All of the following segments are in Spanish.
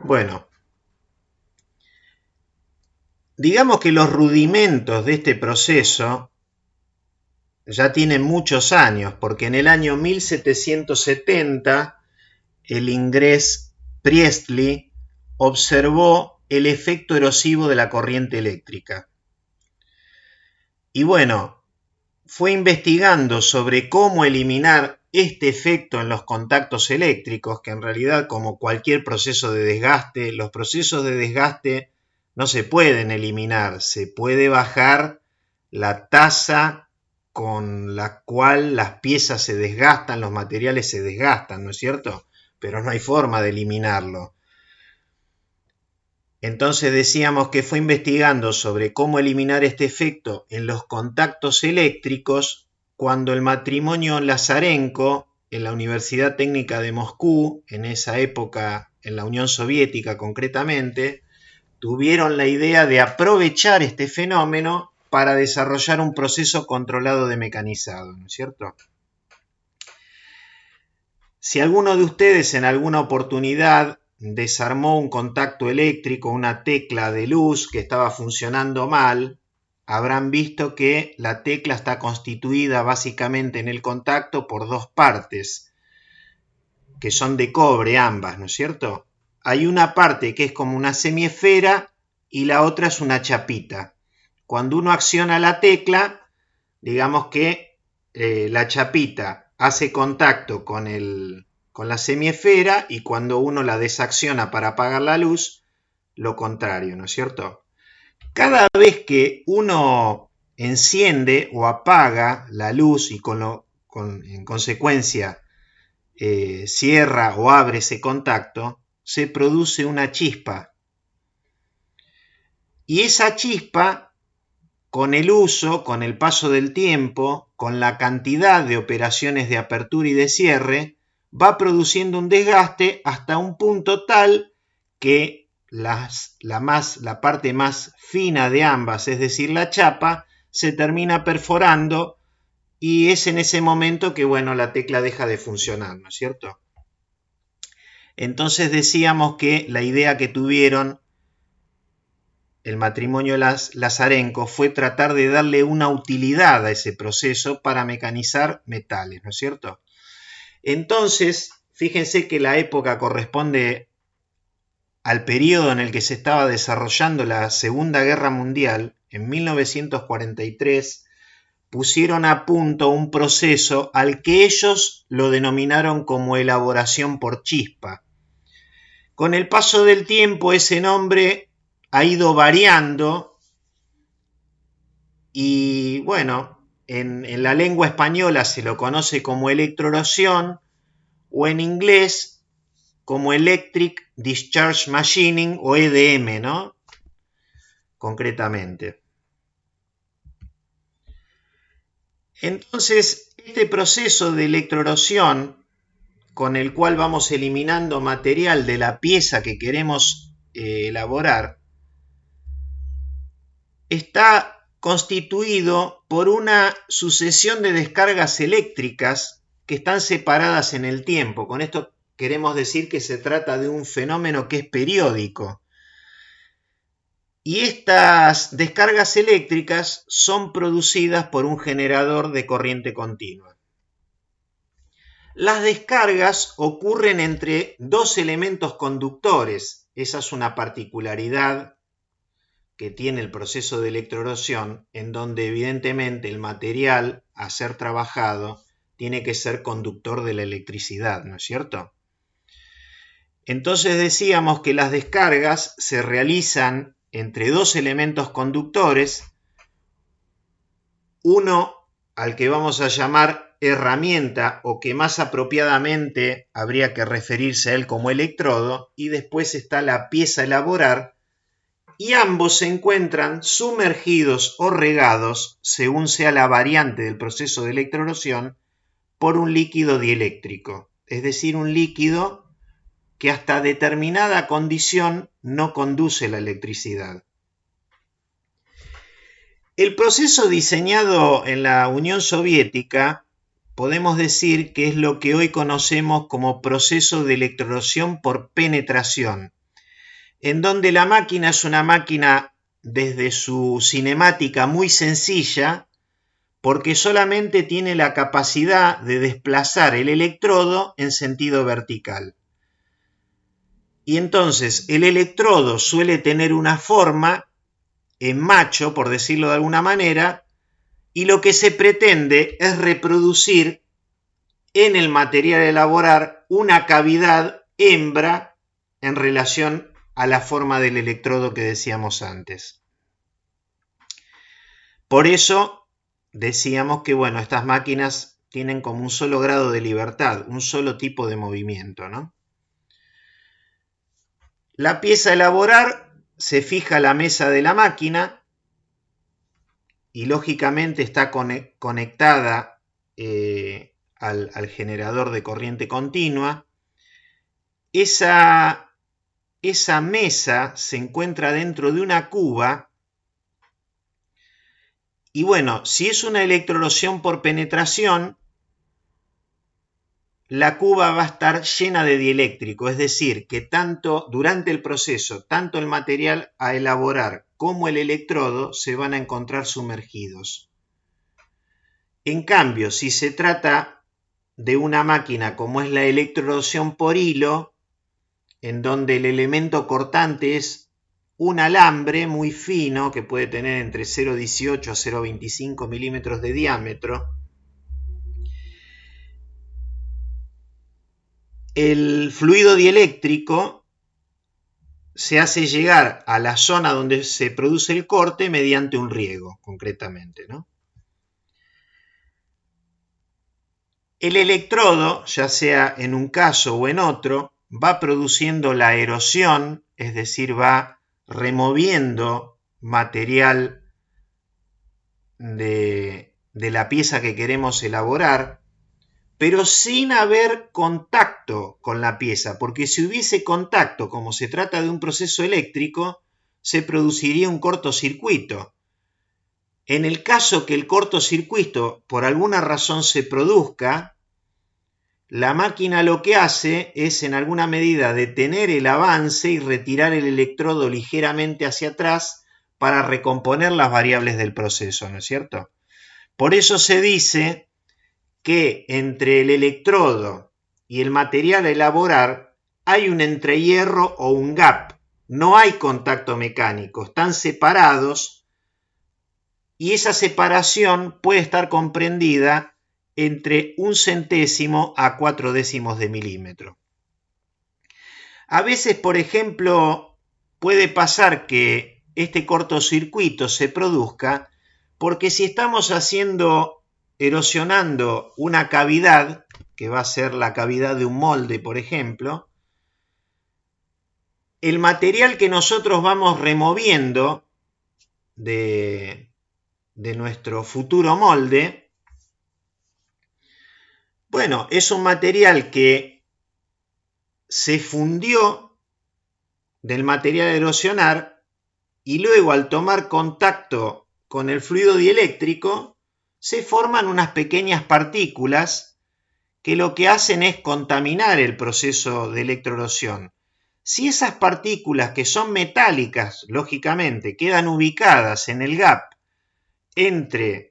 Bueno, digamos que los rudimentos de este proceso ya tienen muchos años, porque en el año 1770 el inglés Priestley observó el efecto erosivo de la corriente eléctrica. Y bueno, fue investigando sobre cómo eliminar este efecto en los contactos eléctricos, que en realidad, como cualquier proceso de desgaste, los procesos de desgaste no se pueden eliminar, se puede bajar la tasa con la cual las piezas se desgastan, los materiales se desgastan, ¿no es cierto? Pero no hay forma de eliminarlo. Entonces decíamos que fue investigando sobre cómo eliminar este efecto en los contactos eléctricos cuando el matrimonio Lazarenko en la Universidad Técnica de Moscú, en esa época en la Unión Soviética concretamente, tuvieron la idea de aprovechar este fenómeno para desarrollar un proceso controlado de mecanizado, ¿no es cierto? Si alguno de ustedes en alguna oportunidad desarmó un contacto eléctrico, una tecla de luz que estaba funcionando mal, habrán visto que la tecla está constituida básicamente en el contacto por dos partes, que son de cobre ambas, ¿no es cierto? Hay una parte que es como una semiesfera y la otra es una chapita. Cuando uno acciona la tecla, digamos que la chapita hace contacto con la semiesfera y cuando uno la desacciona para apagar la luz, lo contrario, ¿no es cierto? Cada vez que uno enciende o apaga la luz y en consecuencia cierra o abre ese contacto, se produce una chispa. Y esa chispa, con el uso, con el paso del tiempo, con la cantidad de operaciones de apertura y de cierre, va produciendo un desgaste hasta un punto tal que la parte más fina de ambas, es decir, la chapa, se termina perforando y es en ese momento que, bueno, la tecla deja de funcionar, ¿no es cierto? Entonces decíamos que la idea que tuvieron el matrimonio Lazarenko fue tratar de darle una utilidad a ese proceso para mecanizar metales, ¿no es cierto? Entonces, fíjense que la época corresponde al periodo en el que se estaba desarrollando la Segunda Guerra Mundial. En 1943 pusieron a punto un proceso al que ellos lo denominaron como elaboración por chispa. Con el paso del tiempo ese nombre ha ido variando y bueno, en la lengua española se lo conoce como electroerosión o en inglés como Electric Discharge Machining o EDM, ¿no? Concretamente. Entonces, este proceso de electroerosión con el cual vamos eliminando material de la pieza que queremos elaborar está constituido por una sucesión de descargas eléctricas que están separadas en el tiempo. Con esto queremos decir que se trata de un fenómeno que es periódico. Y estas descargas eléctricas son producidas por un generador de corriente continua. Las descargas ocurren entre dos elementos conductores. Esa es una particularidad que tiene el proceso de electroerosión, en donde evidentemente el material a ser trabajado tiene que ser conductor de la electricidad, ¿no es cierto? Entonces decíamos que las descargas se realizan entre dos elementos conductores, uno al que vamos a llamar herramienta o que más apropiadamente habría que referirse a él como electrodo, y después está la pieza a elaborar, y ambos se encuentran sumergidos o regados, según sea la variante del proceso de electroerosión, por un líquido dieléctrico, es decir, un líquido que hasta determinada condición no conduce la electricidad. El proceso diseñado en la Unión Soviética podemos decir que es lo que hoy conocemos como proceso de electroerosión por penetración. en donde la máquina es una máquina desde su cinemática muy sencilla, porque solamente tiene la capacidad de desplazar el electrodo en sentido vertical. Y entonces el electrodo suele tener una forma en macho, por decirlo de alguna manera, y lo que se pretende es reproducir en el material a elaborar una cavidad hembra en relación a la forma del electrodo que decíamos antes. Por eso decíamos que, bueno, estas máquinas tienen como un solo grado de libertad, un solo tipo de movimiento, ¿no? La pieza a elaborar se fija a la mesa de la máquina y lógicamente está conectada al generador de corriente continua. Esa mesa se encuentra dentro de una cuba y bueno, si es una electroerosión por penetración, la cuba va a estar llena de dieléctrico, es decir, que tanto durante el proceso, tanto el material a elaborar como el electrodo se van a encontrar sumergidos. En cambio, si se trata de una máquina como es la electroerosión por hilo, en donde el elemento cortante es un alambre muy fino que puede tener entre 0,18 a 0,25 milímetros de diámetro, el fluido dieléctrico se hace llegar a la zona donde se produce el corte mediante un riego, concretamente, ¿no? El electrodo, ya sea en un caso o en otro, va produciendo la erosión, es decir, va removiendo material de la pieza que queremos elaborar, pero sin haber contacto con la pieza, porque si hubiese contacto, como se trata de un proceso eléctrico, se produciría un cortocircuito. En el caso que el cortocircuito por alguna razón se produzca, la máquina lo que hace es en alguna medida detener el avance y retirar el electrodo ligeramente hacia atrás para recomponer las variables del proceso, ¿no es cierto? Por eso se dice que entre el electrodo y el material a elaborar hay un entrehierro o un gap. No hay contacto mecánico, están separados y esa separación puede estar comprendida entre 1/1000 a 0,4 de milímetro. A veces, por ejemplo, puede pasar que este cortocircuito se produzca porque si estamos erosionando una cavidad, que va a ser la cavidad de un molde, por ejemplo, el material que nosotros vamos removiendo de nuestro futuro molde, bueno, es un material que se fundió del material a erosionar y luego al tomar contacto con el fluido dieléctrico se forman unas pequeñas partículas que lo que hacen es contaminar el proceso de electroerosión. Si esas partículas que son metálicas, lógicamente, quedan ubicadas en el gap entre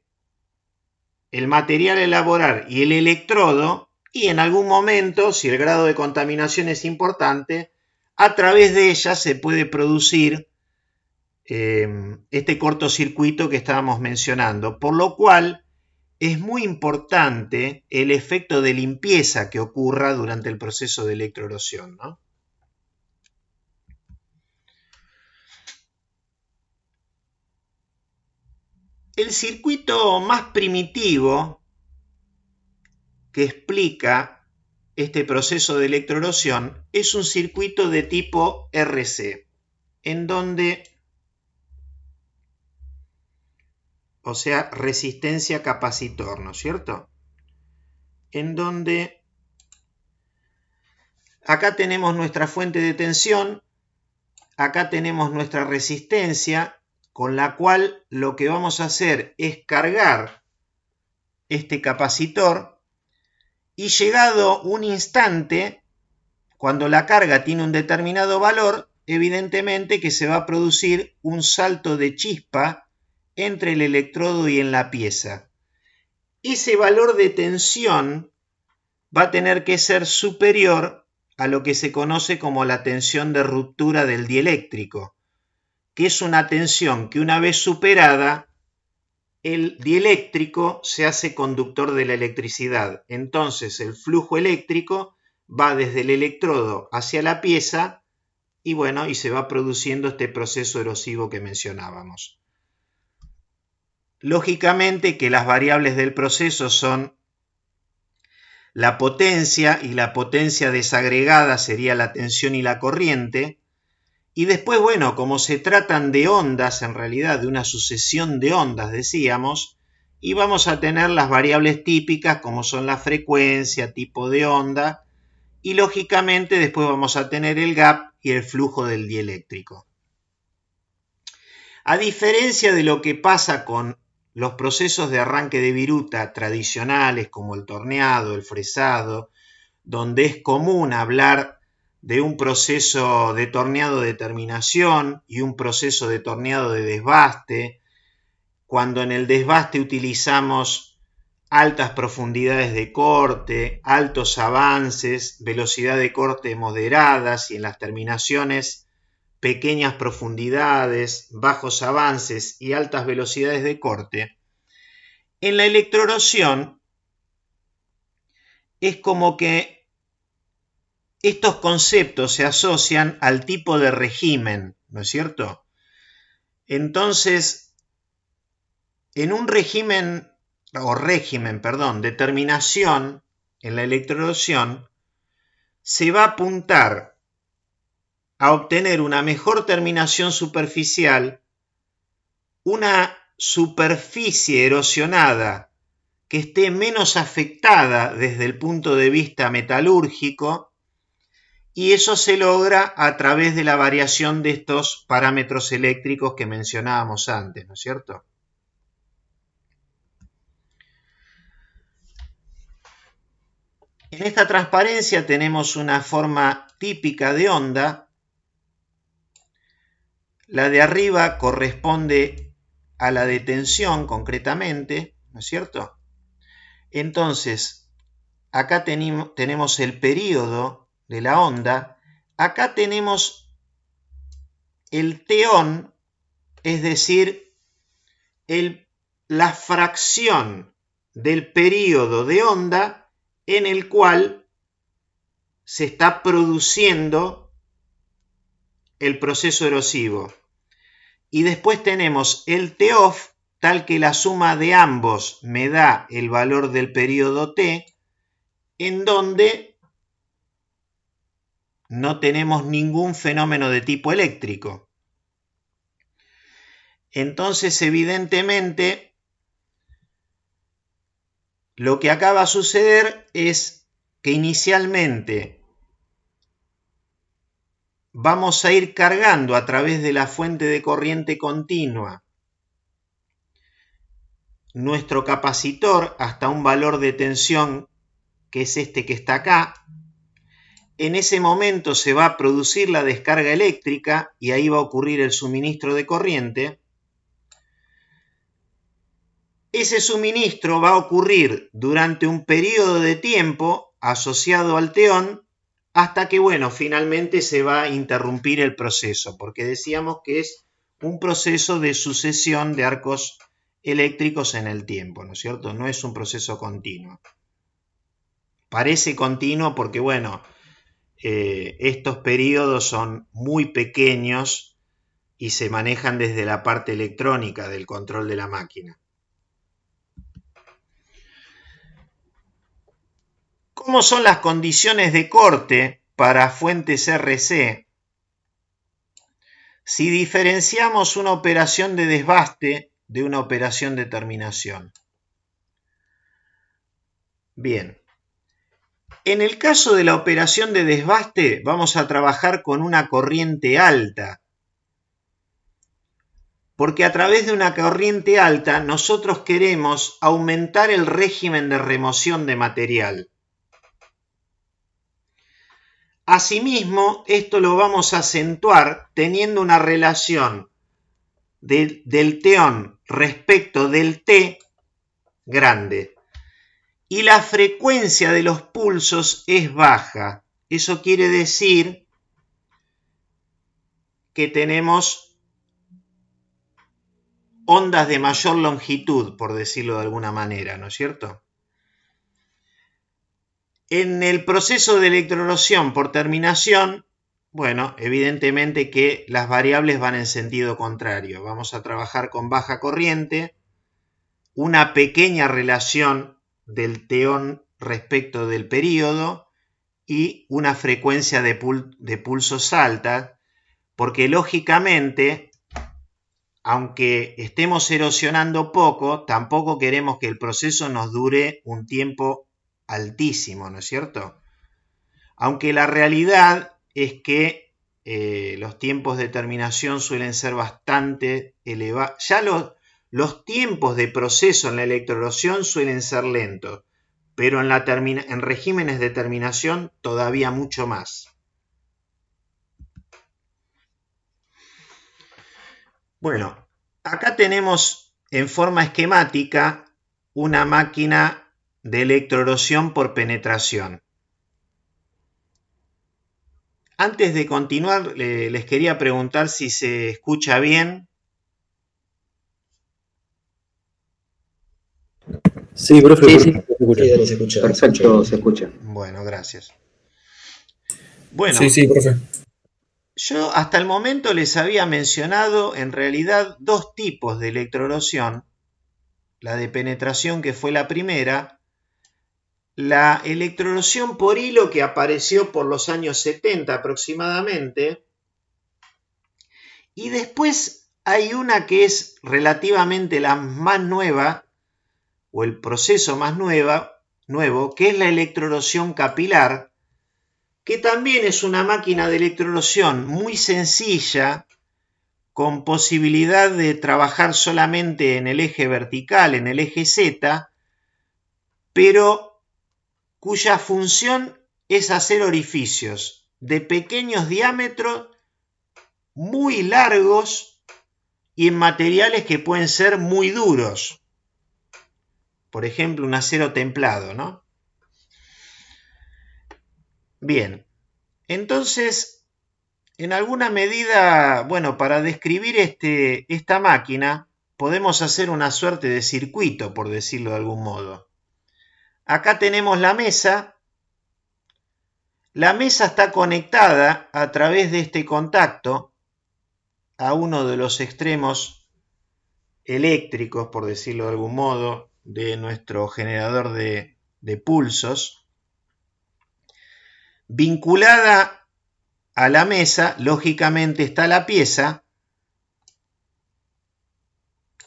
el material a elaborar y el electrodo, y en algún momento, si el grado de contaminación es importante, a través de ellas se puede producir este cortocircuito que estábamos mencionando, por lo cual es muy importante el efecto de limpieza que ocurra durante el proceso de electroerosión, ¿no? El circuito más primitivo que explica este proceso de electroerosión es un circuito de tipo RC, en donde, o sea, resistencia capacitor, ¿no es cierto? En donde acá tenemos nuestra fuente de tensión, acá tenemos nuestra resistencia, con la cual lo que vamos a hacer es cargar este capacitor y llegado un instante, cuando la carga tiene un determinado valor, evidentemente que se va a producir un salto de chispa entre el electrodo y en la pieza. Ese valor de tensión va a tener que ser superior a lo que se conoce como la tensión de ruptura del dieléctrico, que es una tensión que una vez superada, el dieléctrico se hace conductor de la electricidad. Entonces el flujo eléctrico va desde el electrodo hacia la pieza y bueno, y se va produciendo este proceso erosivo que mencionábamos. Lógicamente que las variables del proceso son la potencia, y la potencia desagregada sería la tensión y la corriente. Y después, bueno, como se tratan de ondas, en realidad de una sucesión de ondas, decíamos, y vamos a tener las variables típicas como son la frecuencia, tipo de onda, y lógicamente después vamos a tener el gap y el flujo del dieléctrico. A diferencia de lo que pasa con los procesos de arranque de viruta tradicionales como el torneado, el fresado, donde es común hablar de un proceso de torneado de terminación y un proceso de torneado de desbaste, cuando en el desbaste utilizamos altas profundidades de corte, altos avances, velocidad de corte moderadas y en las terminaciones pequeñas profundidades, bajos avances y altas velocidades de corte. En la electroerosión es como que estos conceptos se asocian al tipo de régimen, ¿no es cierto? Entonces, en un régimen de terminación, en la electroerosión, se va a apuntar a obtener una mejor terminación superficial, una superficie erosionada que esté menos afectada desde el punto de vista metalúrgico, y eso se logra a través de la variación de estos parámetros eléctricos que mencionábamos antes, ¿no es cierto? En esta transparencia tenemos una forma típica de onda. La de arriba corresponde a la de tensión concretamente, ¿no es cierto? Entonces, acá tenemos el período de la onda, acá tenemos el teón, es decir, la fracción del período de onda en el cual se está produciendo el proceso erosivo. Y después tenemos el T-off, tal que la suma de ambos me da el valor del período T, en donde no tenemos ningún fenómeno de tipo eléctrico. Entonces, evidentemente, lo que acaba a suceder es que inicialmente vamos a ir cargando a través de la fuente de corriente continua nuestro capacitor hasta un valor de tensión que es este que está acá. En ese momento se va a producir la descarga eléctrica y ahí va a ocurrir el suministro de corriente. Ese suministro va a ocurrir durante un periodo de tiempo asociado al teón hasta que, bueno, finalmente se va a interrumpir el proceso, porque decíamos que es un proceso de sucesión de arcos eléctricos en el tiempo, ¿no es cierto? No es un proceso continuo. Parece continuo porque, bueno, estos periodos son muy pequeños y se manejan desde la parte electrónica del control de la máquina. ¿Cómo son las condiciones de corte para fuentes RC? Si diferenciamos una operación de desbaste de una operación de terminación. Bien. En el caso de la operación de desbaste, vamos a trabajar con una corriente alta, porque a través de una corriente alta nosotros queremos aumentar el régimen de remoción de material. Asimismo, esto lo vamos a acentuar teniendo una relación del teón respecto del T grande. Y la frecuencia de los pulsos es baja. Eso quiere decir que tenemos ondas de mayor longitud, por decirlo de alguna manera, ¿no es cierto? En el proceso de electroerosión por terminación, bueno, evidentemente que las variables van en sentido contrario. Vamos a trabajar con baja corriente, una pequeña relación del teón respecto del período y una frecuencia de pulsos alta, porque lógicamente, aunque estemos erosionando poco, tampoco queremos que el proceso nos dure un tiempo altísimo, ¿no es cierto? Aunque la realidad es que los tiempos de terminación suelen ser bastante elevados. Ya los tiempos de proceso en la electroerosión suelen ser lentos, pero en regímenes de terminación todavía mucho más. Bueno, acá tenemos en forma esquemática una máquina de electroerosión por penetración. Antes de continuar, les quería preguntar si se escucha bien. Sí, profe, Sí, se escucha. sí, dale, se escucha. Perfecto, se escucha. Bueno, gracias. Bueno, Sí, profe. yo hasta el momento les había mencionado en realidad dos tipos de electroerosión. La de penetración, que fue la primera, la electroerosión por hilo, que apareció por los años 70 aproximadamente, y después hay una que es relativamente la más nueva, o el proceso más nuevo, que es la electroerosión capilar, que también es una máquina de electroerosión muy sencilla, con posibilidad de trabajar solamente en el eje vertical, en el eje Z, pero cuya función es hacer orificios de pequeños diámetros, muy largos y en materiales que pueden ser muy duros. Por ejemplo, un acero templado, ¿no? Bien, entonces, en alguna medida, bueno, para describir esta máquina, podemos hacer una suerte de circuito, por decirlo de algún modo. Acá tenemos la mesa. La mesa está conectada a través de este contacto a uno de los extremos eléctricos, por decirlo de algún modo, de nuestro generador de pulsos. Vinculada a la mesa, lógicamente, está la pieza,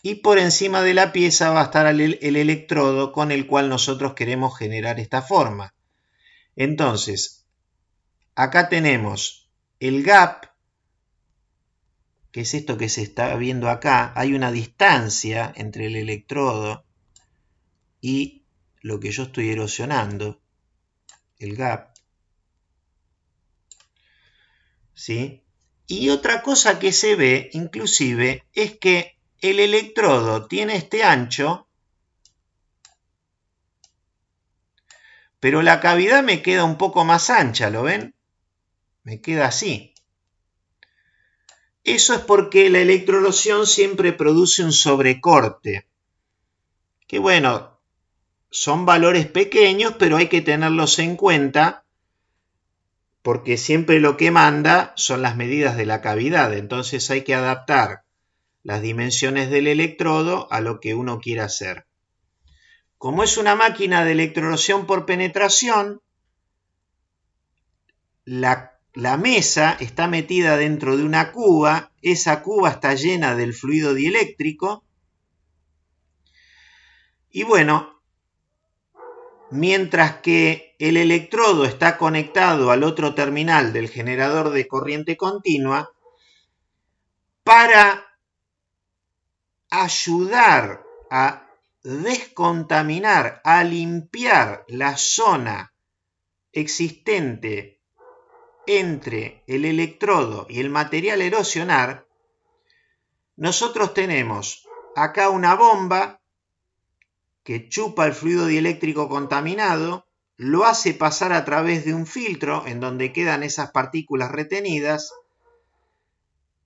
y por encima de la pieza va a estar el electrodo con el cual nosotros queremos generar esta forma. Entonces, acá tenemos el gap, que es esto que se está viendo acá. Hay una distancia entre el electrodo y lo que yo estoy erosionando, el gap. ¿Sí? Y otra cosa que se ve, inclusive, es que el electrodo tiene este ancho, pero la cavidad me queda un poco más ancha, ¿lo ven? Me queda así. Eso es porque la electroerosión siempre produce un sobrecorte, que bueno, son valores pequeños, pero hay que tenerlos en cuenta, porque siempre lo que manda son las medidas de la cavidad. Entonces hay que adaptar las dimensiones del electrodo a lo que uno quiera hacer. Como es una máquina de electroerosión por penetración, la mesa está metida dentro de una cuba. Esa cuba está llena del fluido dieléctrico. Y bueno, mientras que el electrodo está conectado al otro terminal del generador de corriente continua, para ayudar a descontaminar, a limpiar la zona existente entre el electrodo y el material a erosionar, nosotros tenemos acá una bomba que chupa el fluido dieléctrico contaminado, lo hace pasar a través de un filtro en donde quedan esas partículas retenidas,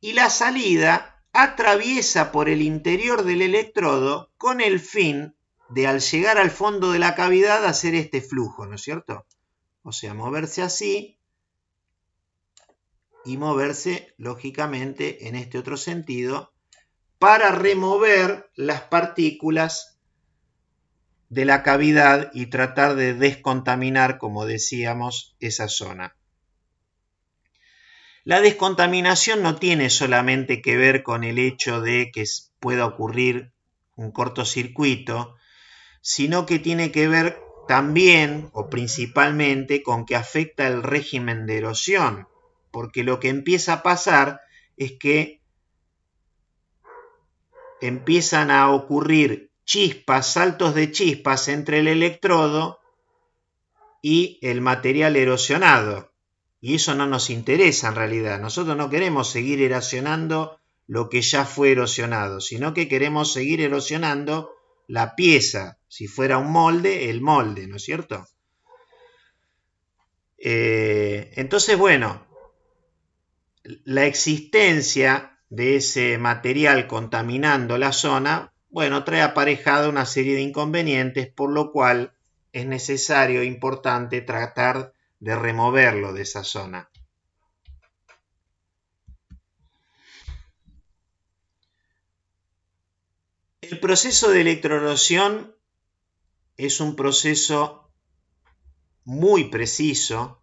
y la salida atraviesa por el interior del electrodo con el fin de, al llegar al fondo de la cavidad, hacer este flujo, ¿no es cierto? O sea, moverse así y moverse, lógicamente, en este otro sentido, para remover las partículas de la cavidad y tratar de descontaminar, como decíamos, esa zona. La descontaminación no tiene solamente que ver con el hecho de que pueda ocurrir un cortocircuito, sino que tiene que ver también o principalmente con que afecta el régimen de erosión, porque lo que empieza a pasar es que empiezan a ocurrir chispas, saltos de chispas entre el electrodo y el material erosionado. Y eso no nos interesa en realidad. Nosotros no queremos seguir erosionando lo que ya fue erosionado, sino que queremos seguir erosionando la pieza. Si fuera un molde, el molde, ¿no es cierto? Entonces, bueno, la existencia de ese material contaminando la zona, bueno, trae aparejada una serie de inconvenientes, por lo cual es necesario, importante, tratar de removerlo de esa zona. El proceso de electroerosión es un proceso muy preciso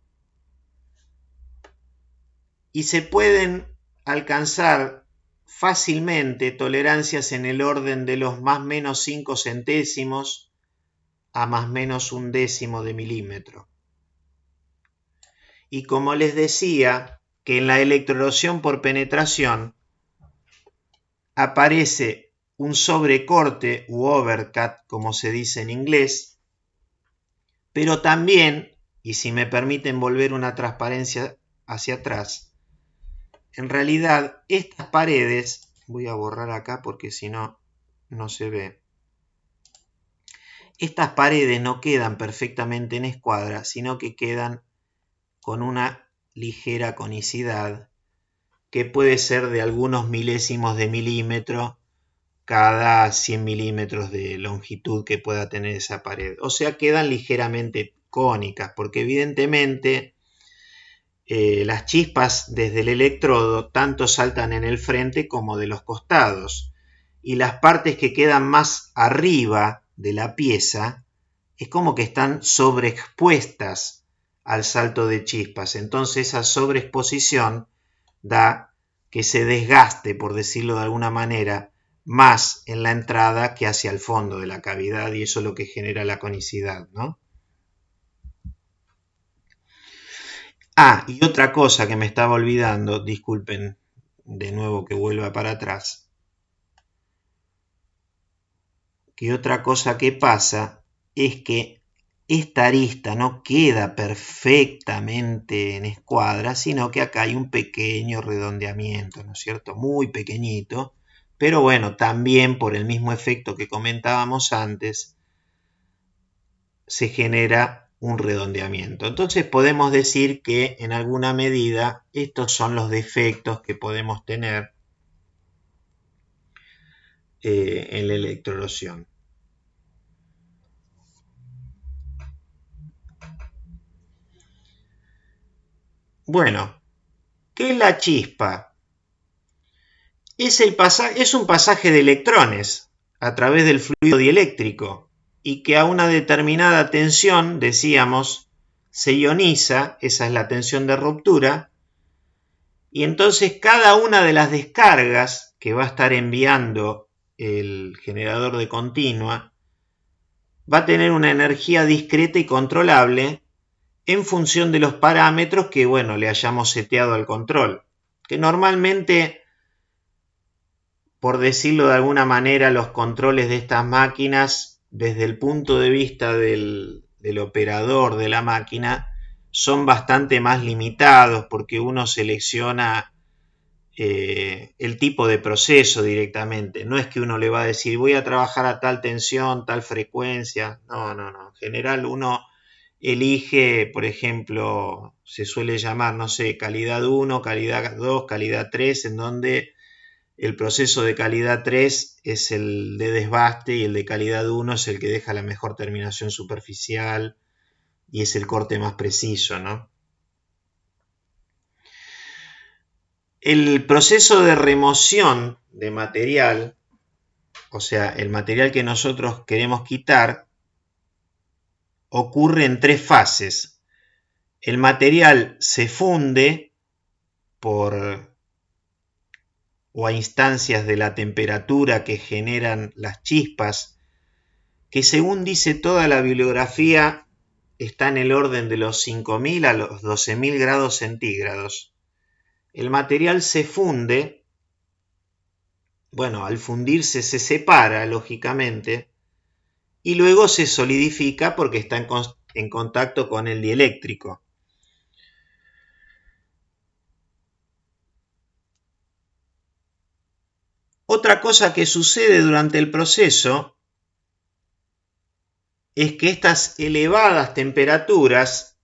y se pueden alcanzar fácilmente tolerancias en el orden de los más menos 5 centésimos a más menos 1/10 de milímetro. Y como les decía, que en la electroerosión por penetración aparece un sobrecorte u overcut, como se dice en inglés, pero también, y si me permiten volver una transparencia hacia atrás, en realidad estas paredes, voy a borrar acá porque si no, no se ve, estas paredes no quedan perfectamente en escuadra, sino que quedan con una ligera conicidad que puede ser de algunos milésimos de milímetro cada 100 milímetros de longitud que pueda tener esa pared. O sea, quedan ligeramente cónicas, porque evidentemente las chispas desde el electrodo tanto saltan en el frente como de los costados. Y las partes que quedan más arriba de la pieza es como que están sobreexpuestas al salto de chispas. Entonces esa sobreexposición da que se desgaste, por decirlo de alguna manera, más en la entrada que hacia el fondo de la cavidad, y eso es lo que genera la conicidad, ¿no? Ah, y otra cosa que me estaba olvidando, disculpen de nuevo que vuelva para atrás, que otra cosa que pasa es que esta arista no queda perfectamente en escuadra, sino que acá hay un pequeño redondeamiento, ¿no es cierto? Muy pequeñito, pero bueno, también por el mismo efecto que comentábamos antes, se genera un redondeamiento. Entonces podemos decir que en alguna medida estos son los defectos que podemos tener en la electroerosión. Bueno, ¿qué es la chispa? Es un pasaje de electrones a través del fluido dieléctrico y que a una determinada tensión, decíamos, se ioniza, esa es la tensión de ruptura, y entonces cada una de las descargas que va a estar enviando el generador de continua va a tener una energía discreta y controlable en función de los parámetros que, bueno, le hayamos seteado al control, que normalmente, por decirlo de alguna manera, los controles de estas máquinas, desde el punto de vista del operador de la máquina, son bastante más limitados porque uno selecciona el tipo de proceso directamente. No es que uno le va a decir voy a trabajar a tal tensión, tal frecuencia. No. En general uno elige, por ejemplo, se suele llamar, no sé, calidad 1, calidad 2, calidad 3, en donde el proceso de calidad 3 es el de desbaste y el de calidad 1 es el que deja la mejor terminación superficial y es el corte más preciso, ¿no? El proceso de remoción de material, o sea, el material que nosotros queremos quitar, ocurre en 3 fases. El material se funde o a instancias de la temperatura que generan las chispas, que según dice toda la bibliografía está en el orden de los 5.000 a los 12.000 grados centígrados. El material se funde, bueno, al fundirse se separa, lógicamente, y luego se solidifica porque está en contacto con el dieléctrico. Otra cosa que sucede durante el proceso es que estas elevadas temperaturas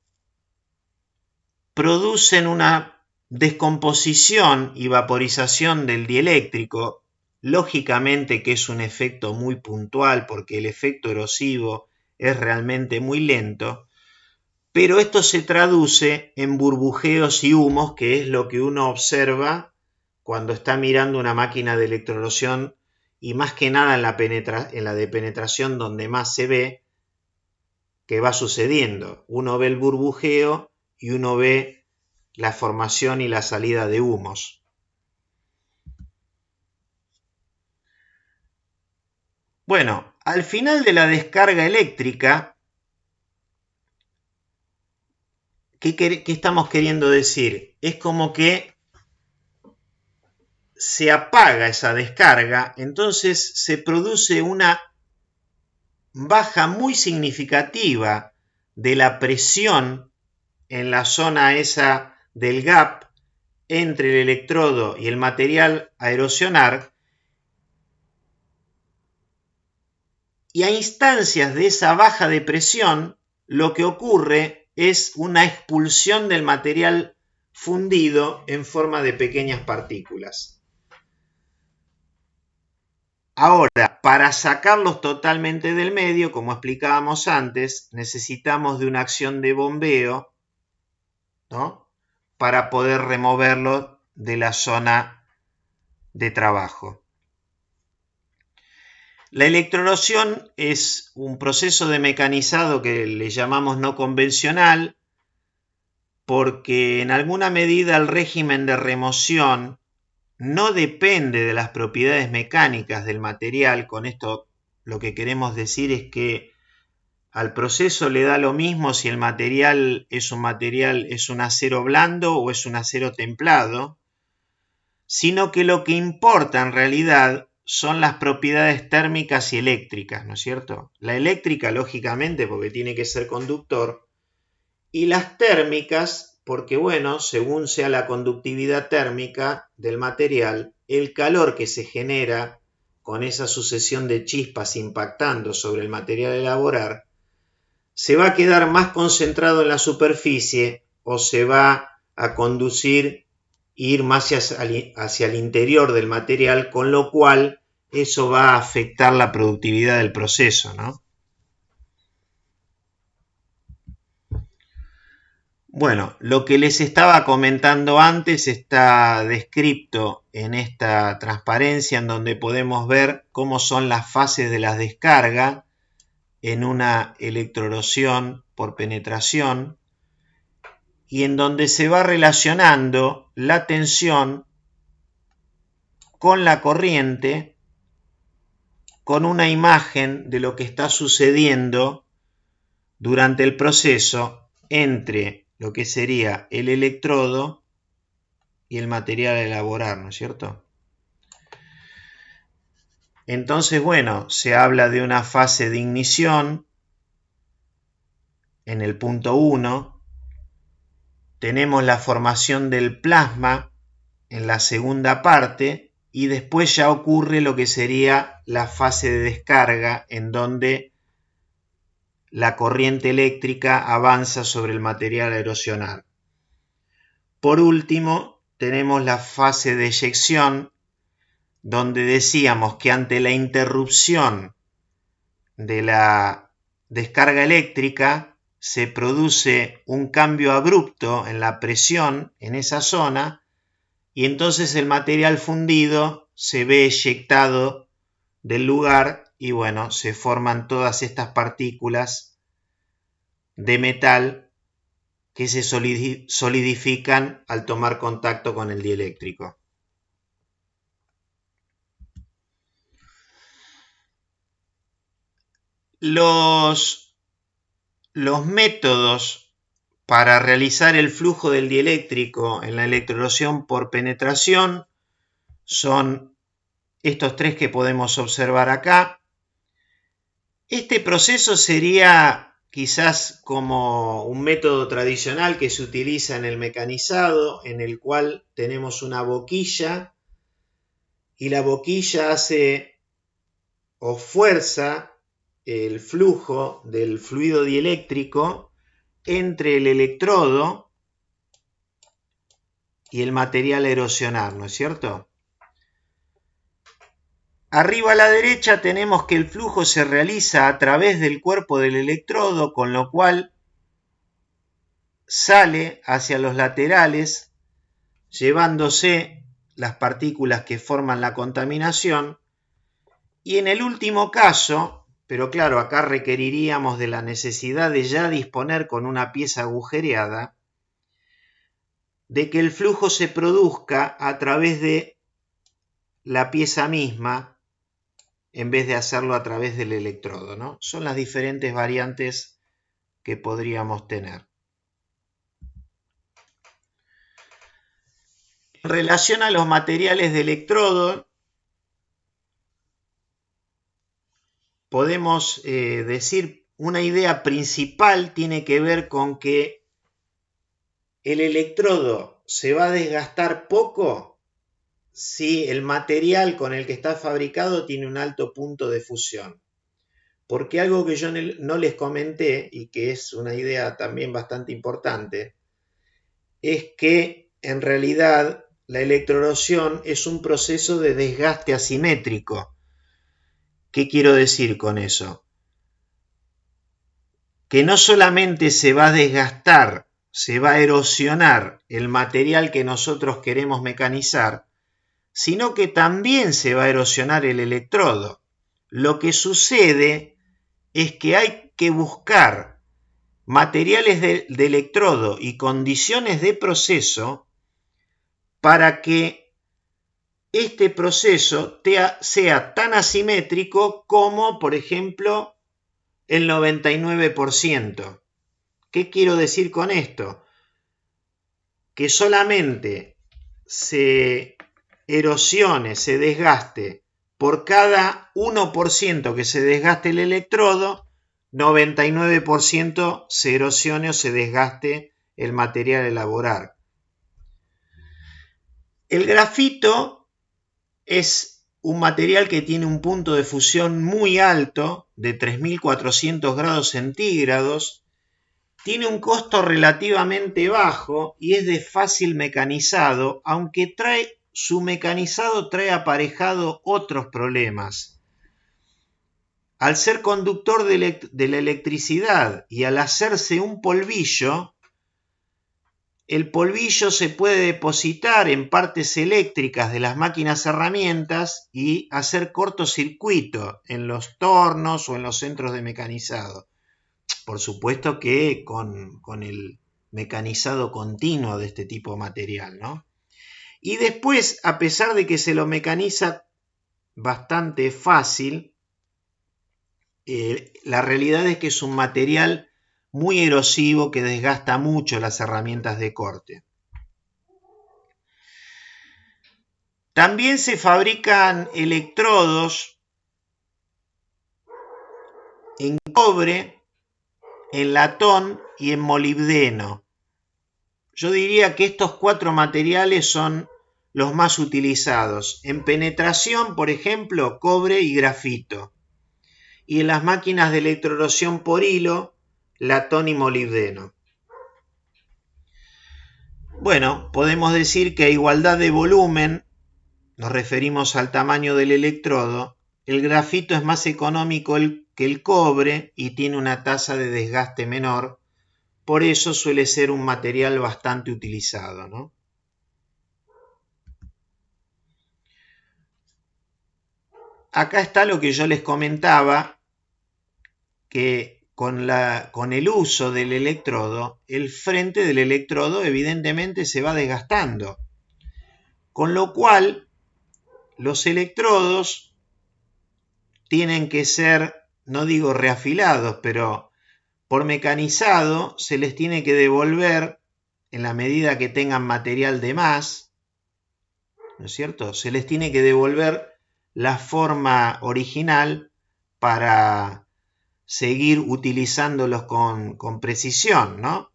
producen una descomposición y vaporización del dieléctrico, lógicamente que es un efecto muy puntual porque el efecto erosivo es realmente muy lento, pero esto se traduce en burbujeos y humos, que es lo que uno observa cuando está mirando una máquina de electroerosión y más que nada en la de penetración donde más se ve que va sucediendo. Uno ve el burbujeo y uno ve la formación y la salida de humos. Bueno, al final de la descarga eléctrica, ¿qué estamos queriendo decir? Es como que se apaga esa descarga, entonces se produce una baja muy significativa de la presión en la zona esa del gap entre el electrodo y el material a erosionar, y a instancias de esa baja de presión lo que ocurre es una expulsión del material fundido en forma de pequeñas partículas. Ahora, para sacarlos totalmente del medio, como explicábamos antes, necesitamos de una acción de bombeo, ¿no?, para poder removerlo de la zona de trabajo. La electroerosión es un proceso de mecanizado que le llamamos no convencional porque en alguna medida el régimen de remoción no depende de las propiedades mecánicas del material. Con esto lo que queremos decir es que al proceso le da lo mismo si el material es un acero blando o es un acero templado, sino que lo que importa en realidad son las propiedades térmicas y eléctricas, ¿no es cierto? La eléctrica, lógicamente, porque tiene que ser conductor, y las térmicas, porque, bueno, según sea la conductividad térmica del material, el calor que se genera con esa sucesión de chispas impactando sobre el material a elaborar, se va a quedar más concentrado en la superficie o se va a conducir ir más hacia el interior del material, con lo cual eso va a afectar la productividad del proceso, ¿no? Bueno, lo que les estaba comentando antes está descrito en esta transparencia en donde podemos ver cómo son las fases de la descarga en una electroerosión por penetración y en donde se va relacionando la tensión con la corriente, con una imagen de lo que está sucediendo durante el proceso entre lo que sería el electrodo y el material a elaborar, ¿no es cierto? Entonces, bueno, se habla de una fase de ignición en el punto 1, tenemos la formación del plasma en la segunda parte y después ya ocurre lo que sería la fase de descarga, en donde la corriente eléctrica avanza sobre el material a erosionar. Por último, tenemos la fase de eyección, donde decíamos que ante la interrupción de la descarga eléctrica se produce un cambio abrupto en la presión en esa zona y entonces el material fundido se ve eyectado del lugar y bueno, se forman todas estas partículas de metal que se solidifican al tomar contacto con el dieléctrico. Los métodos para realizar el flujo del dieléctrico en la electroerosión por penetración son estos tres que podemos observar acá. Este proceso sería quizás como un método tradicional que se utiliza en el mecanizado, en el cual tenemos una boquilla y la boquilla hace o fuerza el flujo del fluido dieléctrico entre el electrodo y el material a erosionar, ¿no es cierto? Arriba a la derecha tenemos que el flujo se realiza a través del cuerpo del electrodo, con lo cual sale hacia los laterales, llevándose las partículas que forman la contaminación. Y en el último caso, pero claro, acá requeriríamos de la necesidad de ya disponer con una pieza agujereada, de que el flujo se produzca a través de la pieza misma, en vez de hacerlo a través del electrodo, ¿no? Son las diferentes variantes que podríamos tener. En relación a los materiales de electrodo, podemos decir una idea principal tiene que ver con que el electrodo se va a desgastar poco si el material con el que está fabricado tiene un alto punto de fusión. Porque algo que yo no les comenté y que es una idea también bastante importante, es que en realidad la electroerosión es un proceso de desgaste asimétrico. ¿Qué quiero decir con eso? Que no solamente se va a desgastar, se va a erosionar el material que nosotros queremos mecanizar, sino que también se va a erosionar el electrodo. Lo que sucede es que hay que buscar materiales de electrodo y condiciones de proceso para que este proceso sea tan asimétrico como, por ejemplo, el 99%. ¿Qué quiero decir con esto? Que solamente se erosione, se desgaste por cada 1% que se desgaste el electrodo, 99% se erosione o se desgaste el material a elaborar. El grafito es un material que tiene un punto de fusión muy alto, de 3400 grados centígrados, tiene un costo relativamente bajo y es de fácil mecanizado, aunque su mecanizado trae aparejado otros problemas. Al ser conductor de la electricidad y al hacerse un polvillo, el polvillo se puede depositar en partes eléctricas de las máquinas herramientas y hacer cortocircuito en los tornos o en los centros de mecanizado. Por supuesto que con el mecanizado continuo de este tipo de material, ¿no? Y después, a pesar de que se lo mecaniza bastante fácil, la realidad es que es un material muy erosivo que desgasta mucho las herramientas de corte. También se fabrican electrodos en cobre, en latón y en molibdeno. yo diría que estos 4 materiales son los más utilizados. En penetración, por ejemplo, cobre y grafito. Y en las máquinas de electroerosión por hilo, latón y molibdeno. Bueno, podemos decir que a igualdad de volumen, nos referimos al tamaño del electrodo, el grafito es más económico que el cobre y tiene una tasa de desgaste menor, por eso suele ser un material bastante utilizado, ¿no? Acá está lo que yo les comentaba, que con el uso del electrodo, el frente del electrodo evidentemente se va desgastando, con lo cual los electrodos tienen que ser, no digo reafilados, pero por mecanizado se les tiene que devolver, en la medida que tengan material de más, ¿no es cierto? Se les tiene que devolver la forma original para seguir utilizándolos con precisión, ¿no?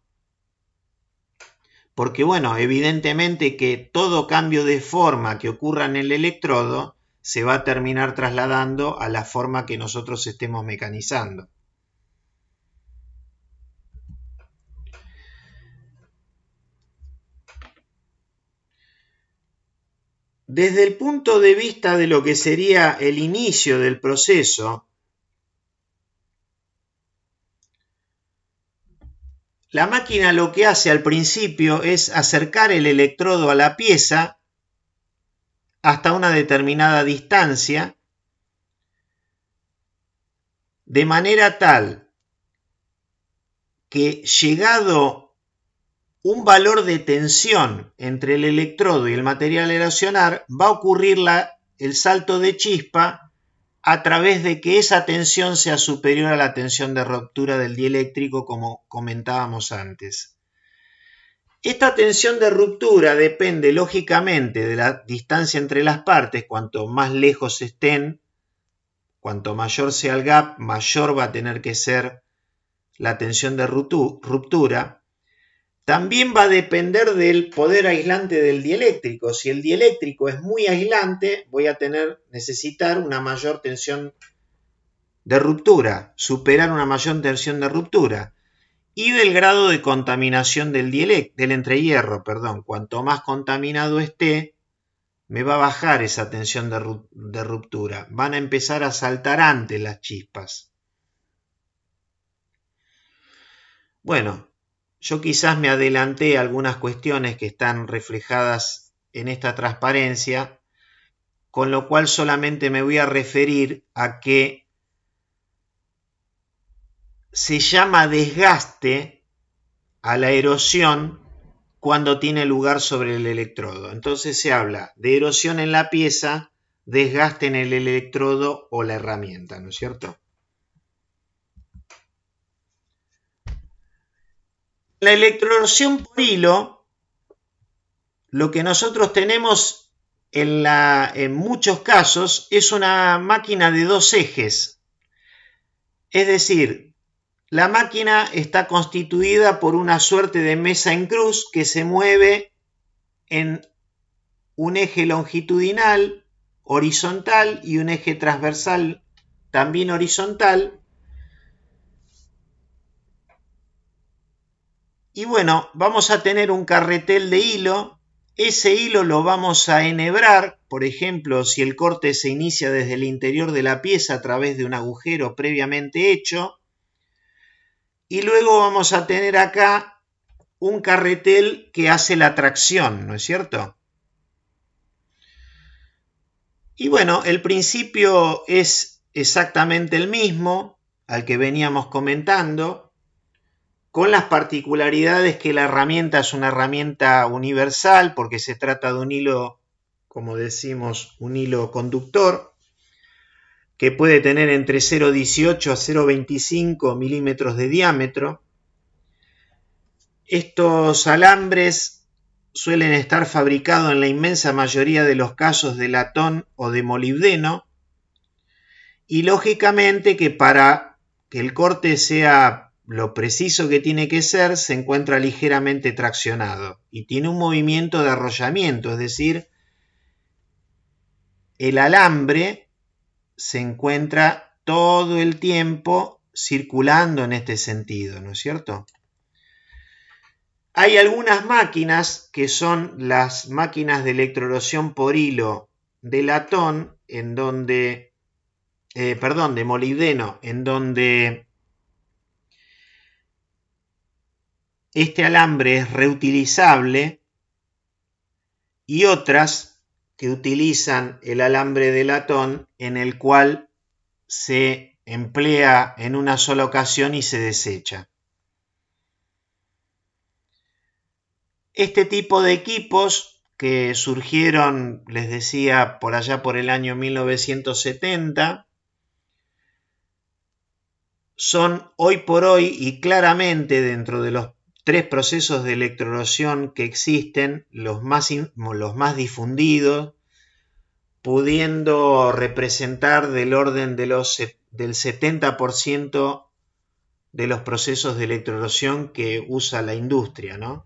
Porque, bueno, evidentemente que todo cambio de forma que ocurra en el electrodo se va a terminar trasladando a la forma que nosotros estemos mecanizando. Desde el punto de vista de lo que sería el inicio del proceso, la máquina lo que hace al principio es acercar el electrodo a la pieza hasta una determinada distancia, de manera tal que, llegado un valor de tensión entre el electrodo y el material a erosionar, va a ocurrir el salto de chispa a través de que esa tensión sea superior a la tensión de ruptura del dieléctrico, como comentábamos antes. Esta tensión de ruptura depende lógicamente de la distancia entre las partes. Cuanto más lejos estén, cuanto mayor sea el gap, mayor va a tener que ser la tensión de ruptura. También va a depender del poder aislante del dieléctrico. Si el dieléctrico es muy aislante, voy a necesitar una mayor tensión de ruptura, superar una mayor tensión de ruptura. Y del grado de contaminación del entrehierro. Cuanto más contaminado esté, me va a bajar esa tensión de ruptura. Van a empezar a saltar antes las chispas. Bueno, yo quizás me adelanté a algunas cuestiones que están reflejadas en esta transparencia, con lo cual solamente me voy a referir a que se llama desgaste a la erosión cuando tiene lugar sobre el electrodo. Entonces se habla de erosión en la pieza, desgaste en el electrodo o la herramienta, ¿no es cierto? La electroerosión por hilo, lo que nosotros tenemos en muchos casos es una máquina de 2 ejes. Es decir, la máquina está constituida por una suerte de mesa en cruz que se mueve en un eje longitudinal, horizontal, y un eje transversal también horizontal. Y bueno, vamos a tener un carretel de hilo. Ese hilo lo vamos a enhebrar, por ejemplo, si el corte se inicia desde el interior de la pieza a través de un agujero previamente hecho. Y luego vamos a tener acá un carretel que hace la tracción, ¿no es cierto? Y bueno, el principio es exactamente el mismo al que veníamos comentando, con las particularidades que la herramienta es una herramienta universal, porque se trata de un hilo, como decimos, un hilo conductor, que puede tener entre 0,18 a 0,25 milímetros de diámetro. Estos alambres suelen estar fabricados en la inmensa mayoría de los casos de latón o de molibdeno, y lógicamente que para que el corte sea lo preciso que tiene que ser, se encuentra ligeramente traccionado y tiene un movimiento de arrollamiento, es decir, el alambre se encuentra todo el tiempo circulando en este sentido, ¿no es cierto? Hay algunas máquinas que son las máquinas de electroerosión por hilo de latón, en donde, de molibdeno, en donde este alambre es reutilizable, y otras que utilizan el alambre de latón, en el cual se emplea en una sola ocasión y se desecha. Este tipo de equipos que surgieron, les decía, por allá por el año 1970, son hoy por hoy y claramente dentro de los 3 procesos de electroerosión que existen, los más difundidos, pudiendo representar del orden de del 70% de los procesos de electroerosión que usa la industria, ¿no?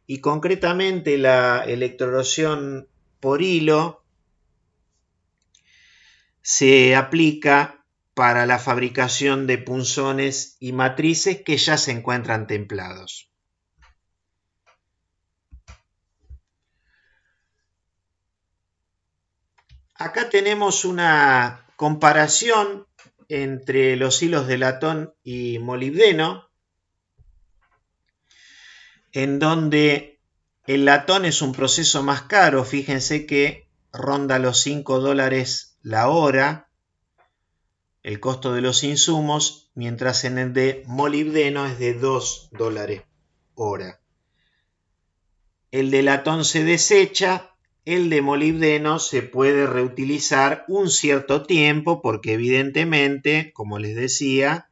Y concretamente la electroerosión por hilo se aplica para la fabricación de punzones y matrices que ya se encuentran templados. Acá tenemos una comparación entre los hilos de latón y molibdeno, en donde el latón es un proceso más caro, fíjense que ronda los $5 la hora, el costo de los insumos, mientras en el de molibdeno es de $2 hora. El de latón se desecha, el de molibdeno se puede reutilizar un cierto tiempo porque evidentemente, como les decía,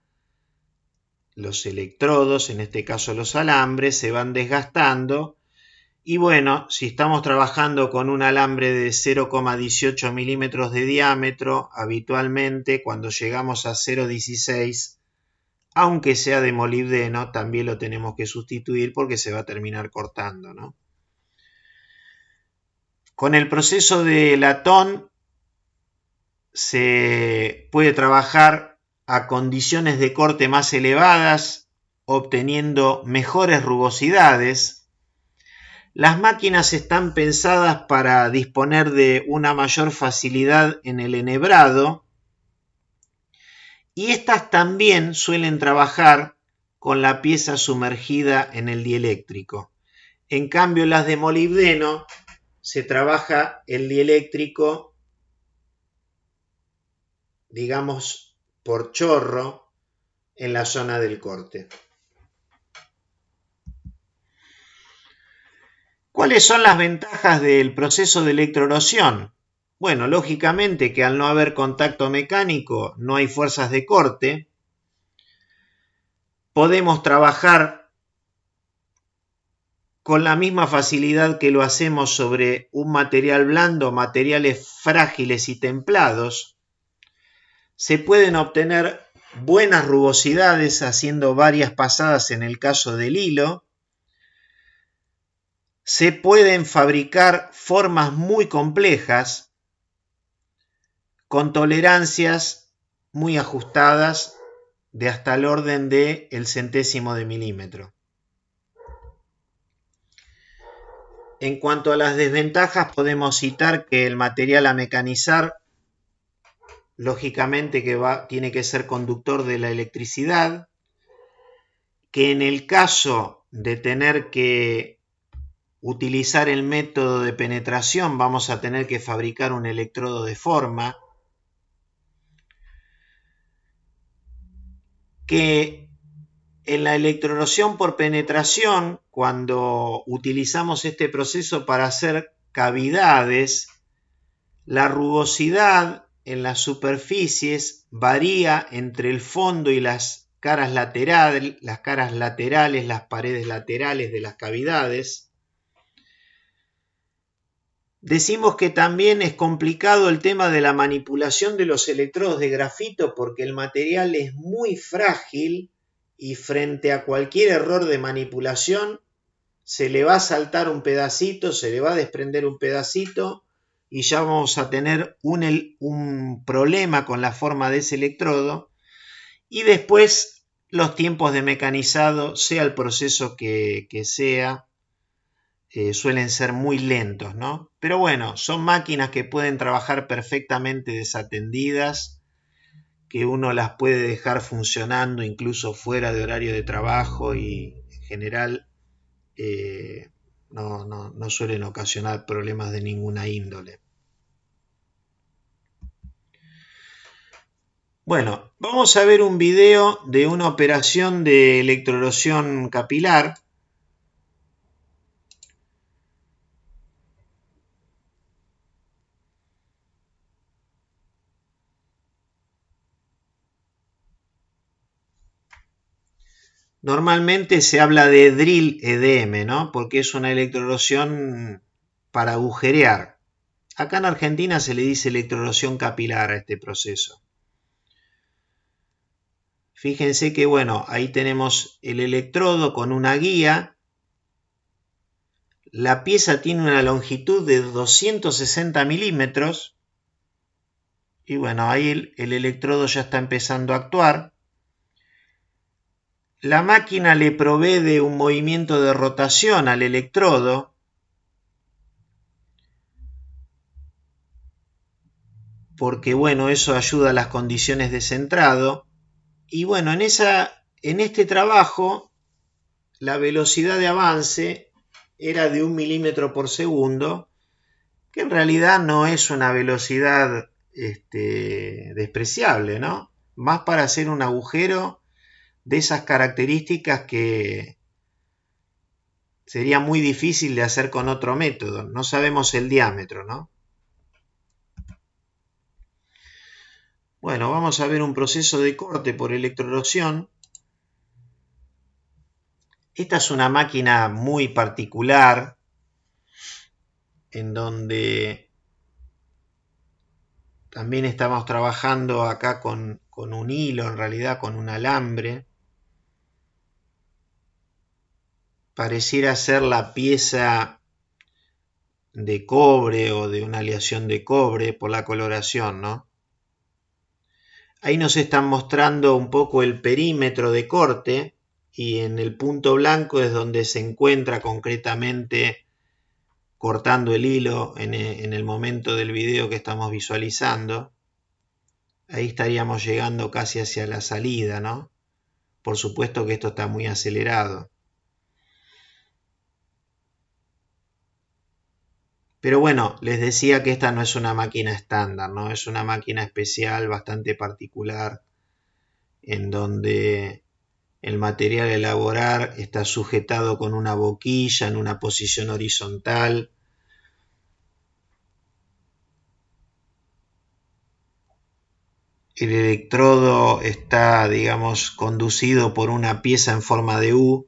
los electrodos, en este caso los alambres, se van desgastando. Y bueno, si estamos trabajando con un alambre de 0,18 milímetros de diámetro, habitualmente cuando llegamos a 0,16, aunque sea de molibdeno, también lo tenemos que sustituir porque se va a terminar cortando, ¿no? Con el proceso de latón se puede trabajar a condiciones de corte más elevadas, obteniendo mejores rugosidades. Las máquinas están pensadas para disponer de una mayor facilidad en el enhebrado, y estas también suelen trabajar con la pieza sumergida en el dieléctrico. En cambio, las de molibdeno se trabaja el dieléctrico, digamos, por chorro en la zona del corte. ¿Cuáles son las ventajas del proceso de electroerosión? Bueno, lógicamente que al no haber contacto mecánico no hay fuerzas de corte. Podemos trabajar con la misma facilidad que lo hacemos sobre un material blando, materiales frágiles y templados. Se pueden obtener buenas rugosidades haciendo varias pasadas en el caso del hilo. Se pueden fabricar formas muy complejas con tolerancias muy ajustadas de hasta el orden del centésimo de milímetro. En cuanto a las desventajas, podemos citar que el material a mecanizar, lógicamente que tiene que ser conductor de la electricidad, que en el caso de tener que utilizar el método de penetración vamos a tener que fabricar un electrodo de forma, que en la electroerosión por penetración, cuando utilizamos este proceso para hacer cavidades, la rugosidad en las superficies varía entre el fondo y las caras laterales, las paredes laterales de las cavidades. Decimos que también es complicado el tema de la manipulación de los electrodos de grafito porque el material es muy frágil y frente a cualquier error de manipulación se le va a saltar un pedacito, se le va a desprender un pedacito y ya vamos a tener un problema con la forma de ese electrodo, y después los tiempos de mecanizado, sea el proceso que sea, suelen ser muy lentos, ¿no? Pero bueno, son máquinas que pueden trabajar perfectamente desatendidas, que uno las puede dejar funcionando incluso fuera de horario de trabajo y en general no suelen ocasionar problemas de ninguna índole. Bueno, vamos a ver un video de una operación de electroerosión capilar. Normalmente se habla de drill EDM, ¿no? Porque es una electroerosión para agujerear. Acá en Argentina se le dice electroerosión capilar a este proceso. Fíjense que, bueno, ahí tenemos el electrodo con una guía. La pieza tiene una longitud de 260 milímetros. Y bueno, ahí el electrodo ya está empezando a actuar. La máquina le provee de un movimiento de rotación al electrodo, porque bueno, eso ayuda a las condiciones de centrado. Y bueno, en este trabajo la velocidad de avance era de 1 milímetro por segundo, que en realidad no es una velocidad despreciable, ¿no? Más para hacer un agujero de esas características que sería muy difícil de hacer con otro método. No sabemos el diámetro, ¿no? Bueno, vamos a ver un proceso de corte por electroerosión. Esta es una máquina muy particular en donde también estamos trabajando acá con un hilo, en realidad con un alambre. Pareciera ser la pieza de cobre o de una aleación de cobre por la coloración, ¿no? Ahí nos están mostrando un poco el perímetro de corte y en el punto blanco es donde se encuentra concretamente cortando el hilo en el momento del video que estamos visualizando. Ahí estaríamos llegando casi hacia la salida, ¿no? Por supuesto que esto está muy acelerado. Pero bueno, les decía que esta no es una máquina estándar, ¿no? Es una máquina especial, bastante particular, en donde el material a elaborar está sujetado con una boquilla en una posición horizontal. El electrodo está, digamos, conducido por una pieza en forma de U.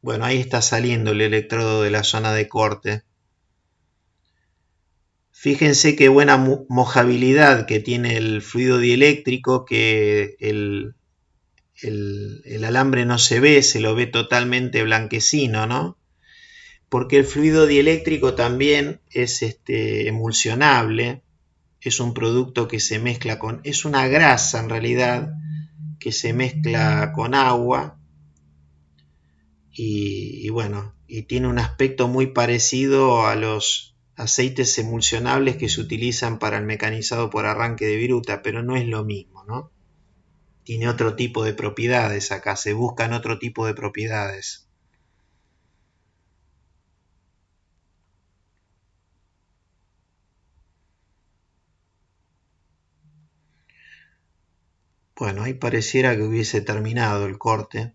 Bueno, ahí está saliendo el electrodo de la zona de corte. Fíjense qué buena mojabilidad que tiene el fluido dieléctrico, que el alambre no se ve, se lo ve totalmente blanquecino, ¿no? Porque el fluido dieléctrico también es emulsionable, es un producto que se mezcla es una grasa en realidad, que se mezcla con agua y bueno, y tiene un aspecto muy parecido a los aceites emulsionables que se utilizan para el mecanizado por arranque de viruta, pero no es lo mismo, ¿no? Tiene otro tipo de propiedades acá, se buscan otro tipo de propiedades. Bueno, ahí pareciera que hubiese terminado el corte.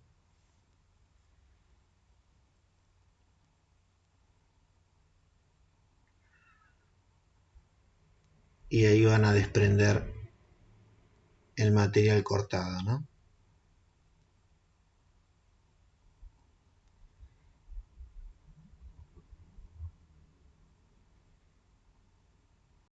Y ahí van a desprender el material cortado, ¿no?